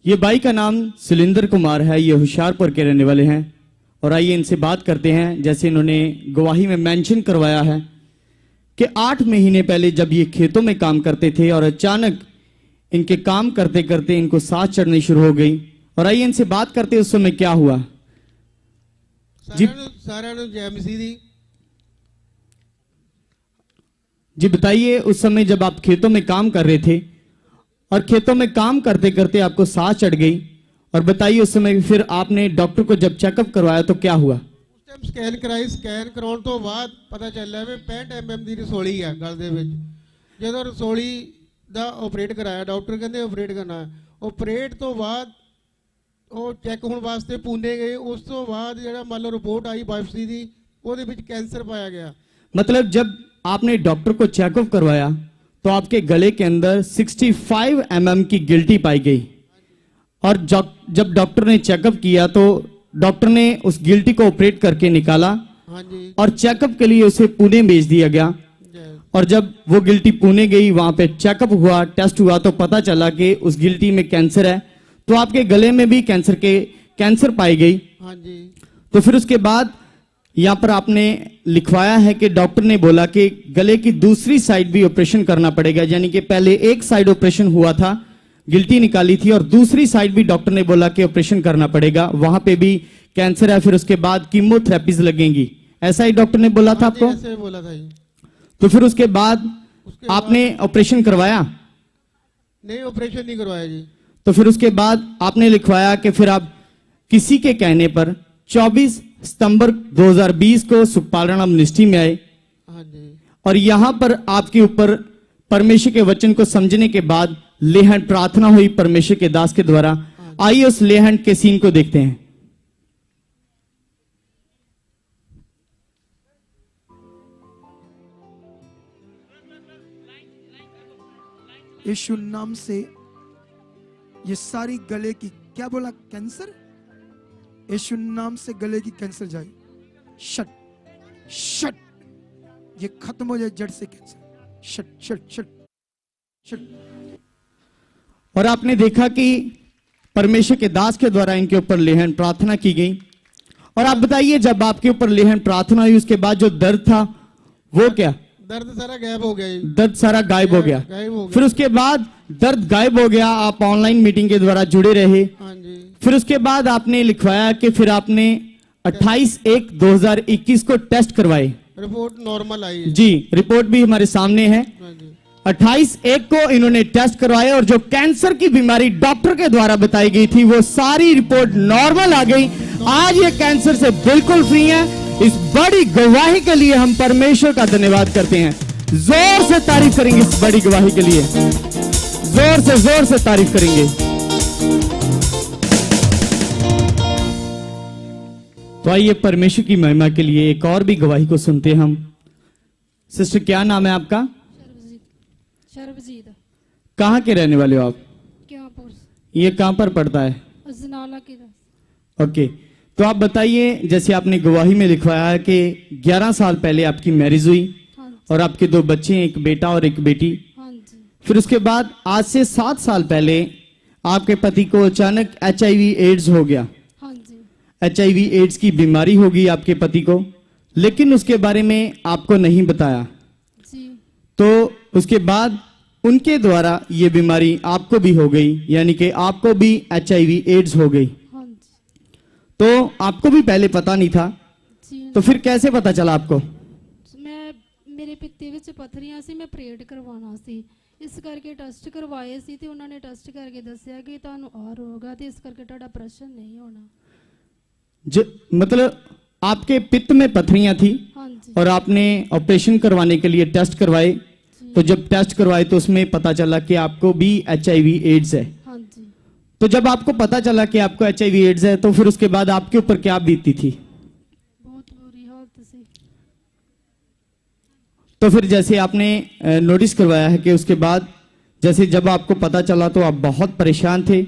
ये भाई का नाम सुलिंदर कुमार है, ये होशियारपुर के रहने वाले हैं। और आइए इनसे बात करते हैं। जैसे इन्होंने गवाही में मेंशन करवाया है कि 8 महीने पहले जब ये खेतों में काम करते थे और अचानक इनके काम करते करते इनको सांस चढ़नी शुरू हो गई। और आइए इनसे बात करते उस समय क्या हुआ। जी जी बताइए, उस समय जब आप खेतों में काम कर रहे थे और खेतों में काम करते करते आपको सांस चढ़ गई, और बताइए उस समय फिर आपने डॉक्टर को जब चेकअप करवाया तो क्या हुआ। उस टाइम स्कैन कराई, स्कैन कराने तो बाद पता चला भी 65 mm ਦੀ ਰਸੌਲੀ ਹੈ ਗਲ ਦੇ ਵਿੱਚ। ਜਦੋਂ ਰਸੌਲੀ ਦਾ ਆਪਰੇਟ ਕਰਾਇਆ, ਡਾਕਟਰ ਕਹਿੰਦੇ ਆਪਰੇਟ ਕਰਨਾ ਹੈ। ਆਪਰੇਟ ਤੋਂ ਬਾਅਦ ਉਹ ਚੈੱਕ ਹੋਣ ਵਾਸਤੇ ਪੂਨੇ ਗਏ। ਉਸ ਤੋਂ ਬਾਅਦ ਜਿਹੜਾ ਮੰਨ ਲਓ ਰਿਪੋਰਟ ਆਈ ਬਾਇਓਪਸੀ ਦੀ, ਉਹਦੇ ਵਿੱਚ ਕੈਂਸਰ ਪਾਇਆ ਗਿਆ। मतलब जब आपने डॉक्टर को चेकअप करवाया तो आपके गले के अंदर 65 mm की गिल्टी पाई गई। और जब डॉक्टर ने चेकअप किया तो डॉक्टर ने उस गिल्टी को ऑपरेट करके निकाला और चेकअप के लिए उसे पुणे भेज दिया गया। और जब वो गिल्टी पुणे गई, वहां पे चेकअप हुआ, टेस्ट हुआ तो पता चला कि उस गिल्टी में कैंसर है। तो आपके गले में भी कैंसर पाई गई। तो फिर उसके बाद यहाँ पर आपने लिखवाया है कि डॉक्टर ने बोला कि गले की दूसरी साइड भी ऑपरेशन करना पड़ेगा। यानी कि पहले एक साइड ऑपरेशन हुआ था, गिल्टी निकाली थी, और दूसरी साइड भी डॉक्टर ने बोला कि ऑपरेशन करना पड़ेगा, वहां पे भी कैंसर है। फिर उसके बाद कीमोथेरेपीज लगेंगी, ऐसा ही डॉक्टर ने बोला था आपको। ऐसे बोला था। तो फिर उसके बाद आपने ऑपरेशन करवाया? नहीं, ऑपरेशन नहीं करवाया जी। तो फिर उसके बाद आपने लिखवाया कि फिर आप किसी के कहने पर 24 सितंबर 2020 को सुखपालराम मिनिस्ट्री में आए। और यहां पर आपके ऊपर परमेश्वर के वचन को समझने के बाद लेहंड प्रार्थना हुई परमेश्वर के दास के द्वारा। आइए उस लेहंड के सीन को देखते हैं। यीशु नाम से ये सारी गले की, क्या बोला, कैंसर, यीशु नाम से गले की कैंसर जाए, शट शट, ये खत्म हो जाए जड़ से cancer, shut shut shut shut. और आपने देखा कि परमेश्वर के दास के द्वारा इनके ऊपर लेहन प्रार्थना की गई। और आप बताइए, जब आपके ऊपर लेहन प्रार्थना हुई उसके बाद जो दर्द था वो क्या? दर्द सारा गायब हो गया। दर्द सारा गायब हो गया। फिर उसके बाद दर्द गायब हो गया, आप ऑनलाइन मीटिंग के द्वारा जुड़े रहे। फिर उसके बाद आपने लिखवाया कि फिर आपने 28/1/2021 को टेस्ट करवाए, रिपोर्ट नॉर्मल आई जी। रिपोर्ट भी हमारे सामने है। 28/1 को इन्होंने टेस्ट करवाए और जो कैंसर की बीमारी डॉक्टर के द्वारा बताई गई थी वो सारी रिपोर्ट नॉर्मल आ गई। आज ये कैंसर से बिल्कुल फ्री है। इस बड़ी गवाही के लिए हम परमेश्वर का धन्यवाद करते हैं। जोर से तारीफ करेंगे इस बड़ी गवाही के लिए, जोर से तारीफ करेंगे। तो आइए परमेश्वर की महिमा के लिए एक और भी गवाही को सुनते हैं हम। सिस्टर, क्या नाम है आपका? शर्वजीत। कहाँ के रहने वाले हो आप? क्यांपुर। ये कहाँ पर पड़ता है? अजनाला की। ओके, तो आप बताइए, जैसे आपने गवाही में लिखवाया है कि 11 साल पहले आपकी मैरिज हुई और आपके 2 बच्चे हैं, एक बेटा और एक बेटी। फिर उसके बाद आज से 7 साल पहले आपके पति को अचानक HIV एड्स हो गया। HIV एड्स की बीमारी होगी आपके पति को, लेकिन उसके बारे में आपको नहीं बताया जी। तो उसके बाद उनके द्वारा ये बीमारी आपको भी हो गई, यानी कि आपको भी HIV एड्स हो गई। तो आपको भी पहले पता नहीं था जी। तो फिर कैसे पता चला आपको? मेरे पित्ते ਵਿੱਚ ਪੱਥਰੀਆਂ ਸੀ, मैं ਪ੍ਰੇਡ ਕਰਵਾਉਣਾ ਸੀ, ਇਸ ਕਰਕੇ ਟੈਸਟ ਕਰਵਾਏ ਸੀ ਤੇ ਉਹਨਾਂ ਨੇ ਟੈਸਟ ਕਰਕੇ ਦੱਸਿਆ ਕਿ ਤੁਹਾਨੂੰ ਆ ਰੋਗ ਹੈ ਤੇ ਇਸ ਕਰਕੇ ਤੁਹਾਡਾ ਆਪਰੇਸ਼ਨ ਨਹੀਂ ਹੋਣਾ। मतलब आपके पित्त में पथरियां थी और आपने ऑपरेशन करवाने के लिए टेस्ट करवाए। तो जब टेस्ट करवाए तो उसमें पता चला कि आपको भी HIV एड्स है। तो जब आपको पता चला कि आपको HIV एड्स है तो फिर उसके बाद आपके ऊपर क्या बीती थी? बहुत बुरी हालत थी। तो फिर जैसे आपने नोटिस करवाया है कि उसके बाद जैसे जब आपको पता चला तो आप बहुत परेशान थे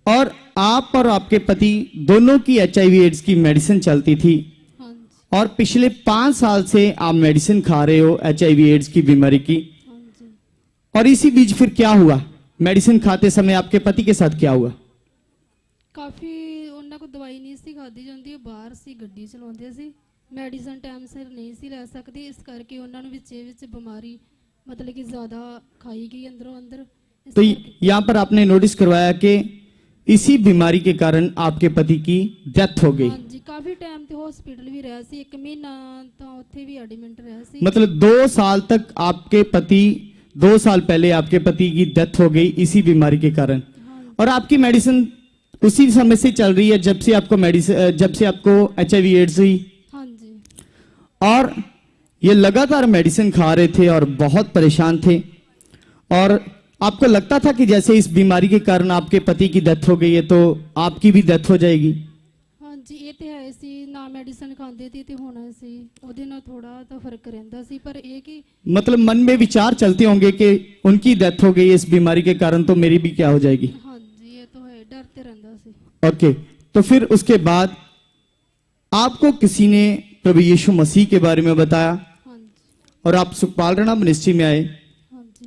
और आप और आपके पति दोनों की HIV एड्स की मेडिसिन चलती थी और पिछले 5 साल से आप मेडिसिन खा रहे हो HIV एड्स की बीमारी की। और इसी बीच फिर क्या हुआ? मेडिसिन खाते समय आपके पति के साथ क्या हुआ? ਕਾਫੀ ਉਹਨਾਂ ਕੋਲ ਦਵਾਈ ਨਹੀਂ ਸੀ ਖਾਦੀ ਜਾਂਦੀ, ਉਹ ਬਾਹਰ ਸੀ, ਗੱਡੀ ਚਲਾਉਂਦੇ ਸੀ, ਮੈਡੀਸਨ ਟਾਈਮ ਸਿਰ ਨਹੀਂ ਸੀ ਲੈ ਸਕਦੇ, ਇਸ ਕਰਕੇ ਉਹਨਾਂ ਨੂੰ ਵਿੱਚ ਬਿਮਾਰੀ मतलब कि ज़्यादा खाई गई अंदरों अंदर। इस तो करके- यहाँ पर आपने नोटिस करवाया कि इसी बीमारी के कारण आपके पति की डेथ हो गई। हाँ जी, काफ़ी टाइम तो हॉस्पिटल भी रहा सी, 1 महीना तो उत्थे भी एडमिट रहा सी। मतलब 2 साल तक आपके पति 2 साल पहले आपके पति की डेथ हो गई इसी बीमारी के कारण। हाँ और आपकी मेडिसिन उसी समय से चल रही है जब से आपको मेडिसिन जब से आपको HIV एड्स हुई। हाँ जी, और ये लगातार मेडिसिन खा रहे थे और बहुत परेशान थे, और आपको लगता था कि जैसे इस बीमारी के कारण आपके पति की डेथ हो गई है तो आपकी भी डेथ हो जाएगी। हाँ जी, ये तो है सी ना मेडिसिन खाते थे तो होना सी, ਉਹਦੇ ਨਾਲ थोड़ा तो फर्क रहता सी, पर ये कि मतलब मन में विचार चलते होंगे कि उनकी डेथ हो गई इस बीमारी के कारण तो मेरी भी क्या हो जाएगी। हाँ जी, ये तो है, डरते रहता सी। ओके, तो फिर उसके बाद आपको किसी ने प्रभु यीशु मसीह के बारे में बताया हाँ जी, और आप सुखपाल राणा मिनिस्ट्री में आए, हाँ जी,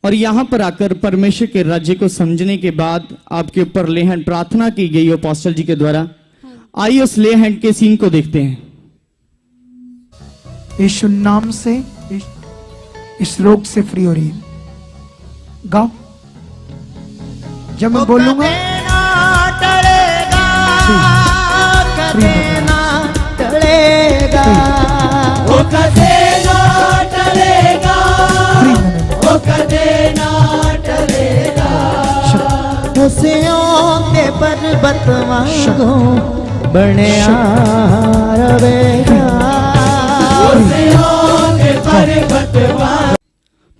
और यहाँ पर आकर परमेश्वर के राज्य को समझने के बाद आपके ऊपर ले हैंड प्रार्थना की गई अपोस्टल जी के द्वारा। हाँ जी। आइए उस ले हैंड के सीन को देखते हैं। यीशु नाम से इस रोग से फ्री हो रही है। गाओ, जब मैं बोलूंगा फ्री पर्वत वांगू बनया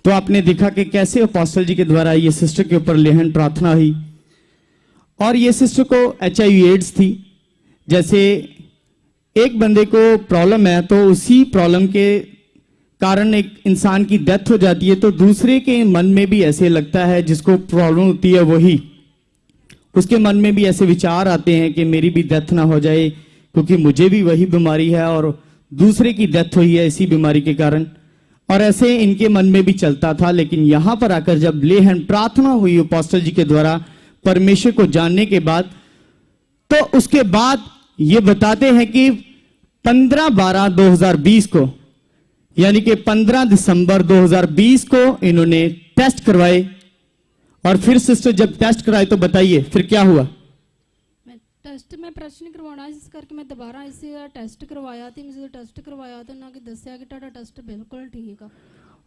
तो आपने देखा कि कैसे अपोस्टल जी के द्वारा ये सिस्टर के ऊपर लेहन प्रार्थना हुई, और ये सिस्टर को HIV एड्स थी। जैसे एक बंदे को प्रॉब्लम है तो उसी प्रॉब्लम के कारण एक इंसान की डेथ हो जाती है, तो दूसरे के मन में भी ऐसे लगता है, जिसको प्रॉब्लम होती है वही उसके मन में भी ऐसे विचार आते हैं कि मेरी भी डेथ ना हो जाए, क्योंकि मुझे भी वही बीमारी है और दूसरे की डेथ हुई है इसी बीमारी के कारण। और ऐसे इनके मन में भी चलता था। लेकिन यहां पर आकर जब ले हैंड प्रार्थना हुई अपोस्टल जी के द्वारा परमेश्वर को जानने के बाद, तो उसके बाद ये बताते हैं कि 15/12/2020 को, यानी कि 15 दिसंबर 2020 को इन्होंने टेस्ट करवाए। और फिर सिस्टर जब टेस्ट कराए तो बताइए फिर क्या हुआ। मैं टेस्ट में प्रश्न करवाना, इस करके मैं दोबारा इसे टेस्ट करवाया थी। मैं टेस्ट करवाया तो उन्होंने दसिया कि ਤੁਹਾਡਾ टेस्ट बिल्कुल ठीक है।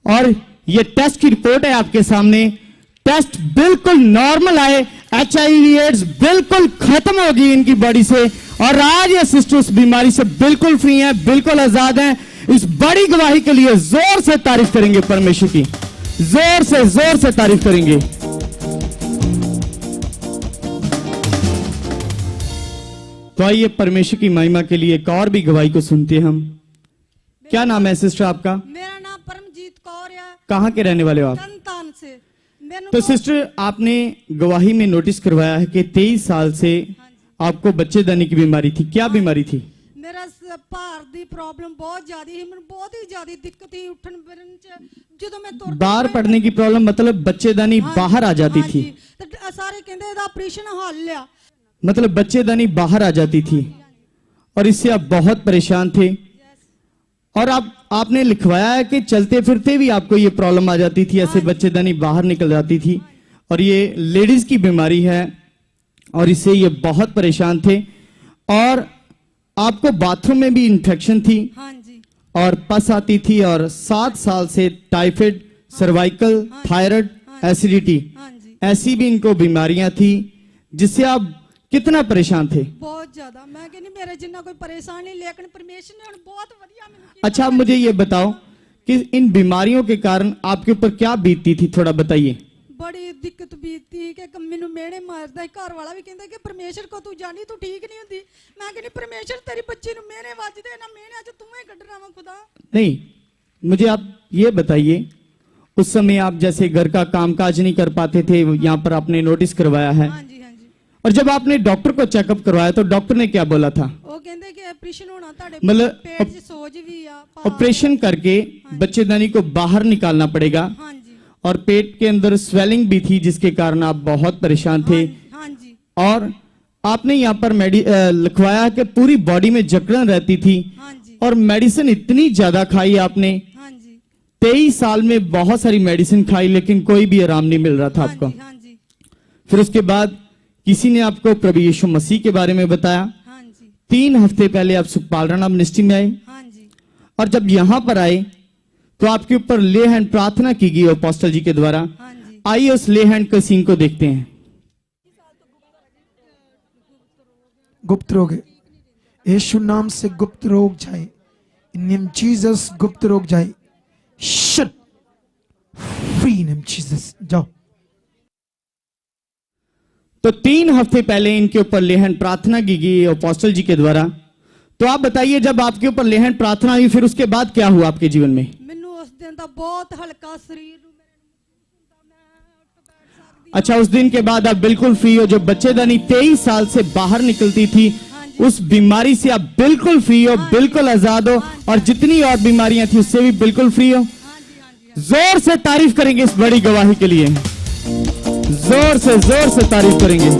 और ये टेस्ट की रिपोर्ट है आपके सामने। टेस्ट बिल्कुल नॉर्मल आए, HIV एड्स बिल्कुल खत्म हो गई इनकी बॉडी से, और आज ये सिस्टर उस बीमारी से बिल्कुल फ्री हैं, बिल्कुल आजाद हैं। इस बड़ी गवाही के लिए जोर से तारीफ करेंगे परमेश्वर की, जोर से तारीफ करेंगे। तो आइए परमेश्वर की महिमा के लिए एक और भी गवाही को सुनते हैं हम। क्या नाम है सिस्टर आपका? मेरा नाम परमजीत कौर है, कहाँ के रहने वाले हो आप? तन से। मैंने तो सिस्टर आपने गवाही में नोटिस करवाया है कि 23 साल से आपको बच्चेदानी की बीमारी थी। क्या बीमारी थी? मेरा भार दी प्रॉब्लम बहुत ज्यादा ही, मैं बहुत ही ज्यादा दिक्कत ही उठन फिरन च, ਜਦੋਂ मैं तुर बाहर पड़ने की प्रॉब्लम, मतलब बच्चेदानी बाहर आ जाती थी। ਤੇ ਸਾਰੇ ਕਹਿੰਦੇ ਇਹਦਾ ਆਪਰੇਸ਼ਨ ਹੱਲ ਆ। मतलब बच्चेदानी बाहर आ जाती थी, और इससे आप बहुत परेशान थे। और आपने लिखवाया है कि चलते फिरते भी आपको ये प्रॉब्लम आ जाती थी, ऐसे बच्चेदानी बाहर निकल जाती थी, और ये लेडीज की बीमारी है, और इससे ये बहुत परेशान थे। और आपको बाथरूम में भी इन्फेक्शन थी, हाँ जी, और पस आती थी, और 7 साल से टाइफाइड, सर्वाइकल, थायराइड, एसिडिटी, हाँ जी, ऐसी भी इनको बीमारियां थी, जिससे आप कितना परेशान थे। बहुत ज्यादा। मैं कहनी मेरे जिन्ना कोई परेशान नहीं, लेकिन परमेश्वर ने हुण बहुत वधिया मैनूं कीता। अच्छा, आप मुझे ये बताओ कि इन बीमारियों के कारण आपके ऊपर क्या बीतती थी, थोड़ा बताइए। बड़ी दिक्कत बीती कि मैनू मेहने मारदा, घर वाला भी कहंदा कि परमेश्वर को तू जानी तू ठीक नहीं हुंदी। मैं कहनी परमेश्वर तेरी बच्ची नूं मेहने वजदे ना, मेहने च तूं ही कढना वा खुदा। नहीं, मुझे आप ये बताइए, उस समय आप जैसे घर का कामकाज नहीं कर पाते थे, यहाँ पर आपने नोटिस करवाया है, हाँ जी, हाँ जी। और जब आपने डॉक्टर को चेकअप करवाया तो डॉक्टर ने क्या बोला था? वो कहंदे कि ऑपरेशन होना, ਤੁਹਾਡੇ मतलब पेट 'ਚ सोज भी आ, भार- ऑपरेशन करके बच्चेदानी को बाहर निकालना पड़ेगा, हाँ जी, और पेट के अंदर स्वेलिंग भी थी, जिसके कारण आप बहुत परेशान थे। हाँ जी, और आपने यहाँ पर लिखवाया कि पूरी बॉडी में जकड़न रहती थी हाँ जी और मेडिसिन इतनी ज्यादा खाई आपने। हाँ जी 23 साल में बहुत सारी मेडिसिन खाई लेकिन कोई भी आराम नहीं मिल रहा था हाँ आपको। जी हाँ जी फिर उसके बाद किसी ने आपको प्रभु यीशु मसीह के बारे में बताया। हाँ जी 3 हफ्ते पहले आप सुखपाल राणा मिनिस्ट्री में आए हाँ जी और जब यहां पर आए तो आपके ऊपर ले हैंड प्रार्थना की गई अपोस्टल जी के द्वारा। हाँ जी आइए उस ले हैंड के सीन को देखते हैं। गुप्त रोग है, यीशु नाम से गुप्त रोग जाए, इन नेम जीसस गुप्त रोग जाए, शट फ्री नेम जीसस। जाओ। तो 3 हफ्ते पहले इनके ऊपर ले हैंड प्रार्थना की गई अपोस्टल जी के द्वारा। तो आप बताइए जब आपके ऊपर ले हैंड प्रार्थना हुई फिर उसके बाद क्या हुआ आपके जीवन में? ਮੈਨੂੰ ਉਸ ਦਿਨ ਦਾ ਬਹੁਤ ਹਲਕਾ ਸਰੀਰ ਨੂੰ अच्छा, उस दिन के बाद आप बिल्कुल फ्री हो। जो बच्चेदानी 23 साल से बाहर निकलती थी उस बीमारी से आप बिल्कुल फ्री हो, बिल्कुल आजाद हो और जितनी और बीमारियां थी उससे भी बिल्कुल फ्री हो। जोर से तारीफ करेंगे इस बड़ी गवाही के लिए, जोर से तारीफ करेंगे।